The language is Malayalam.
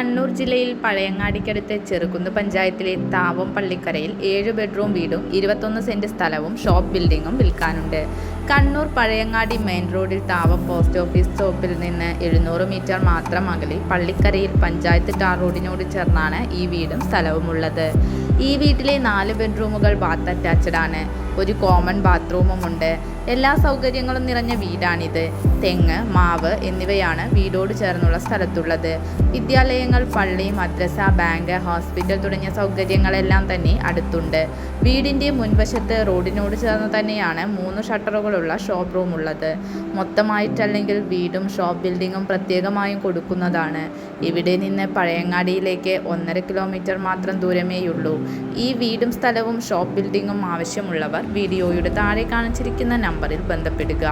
കണ്ണൂർ ജില്ലയിൽ പഴയങ്ങാടിക്കടുത്ത് ചെറുകുന്ന് പഞ്ചായത്തിലെ താവം പള്ളിക്കരയിൽ 7 ബെഡ്റൂം വീടും 21 സെന്റ് സ്ഥലവും ഷോപ്പ് ബിൽഡിംഗും വിൽക്കാനുണ്ട്. കണ്ണൂർ പഴയങ്ങാടി മെയിൻ റോഡിൽ താവം പോസ്റ്റ് ഓഫീസ് സ്റ്റോപ്പിൽ നിന്ന് 700 മീറ്റർ മാത്രം അകലെ പള്ളിക്കരയിൽ പഞ്ചായത്ത് ടാർ റോഡിനോട് ചേർന്നാണ് ഈ വീടും സ്ഥലവുമുള്ളത്. ഈ വീട്ടിലെ 4 ബെഡ്റൂമുകൾ ബാത്ത് അറ്റാച്ച്ഡ് ആണ്. ഒരു കോമൺ ബാത്റൂമുമുണ്ട്. എല്ലാ സൗകര്യങ്ങളും നിറഞ്ഞ വീടാണിത്. തെങ്ങ്, മാവ് എന്നിവയാണ് വീടോട് ചേർന്നുള്ള സ്ഥലത്തുള്ളത്. വിദ്യാലയങ്ങൾ, പള്ളി, മദ്രസ, ബാങ്ക്, ഹോസ്പിറ്റൽ തുടങ്ങിയ സൗകര്യങ്ങളെല്ലാം തന്നെ അടുത്തുണ്ട്. വീടിൻ്റെ മുൻവശത്ത് റോഡിനോട് ചേർന്ന് തന്നെയാണ് 3 ഷട്ടറുകളുള്ള ഷോപ്പ് റൂം ഉള്ളത്. മൊത്തമായിട്ടല്ലെങ്കിൽ വീടും ഷോപ്പ് ബിൽഡിങ്ങും പ്രത്യേകമായും കൊടുക്കുന്നതാണ്. ഇവിടെ നിന്ന് പഴയങ്ങാടിയിലേക്ക് 1.5 കിലോമീറ്റർ മാത്രം ദൂരമേയുള്ളൂ. ഈ വീടും സ്ഥലവും ഷോപ്പ് ബിൽഡിങ്ങും ആവശ്യമുള്ളവർ വീഡിയോയുടെ താഴെ കാണിച്ചിരിക്കുന്ന നമ്പറിൽ ബന്ധപ്പെടുക.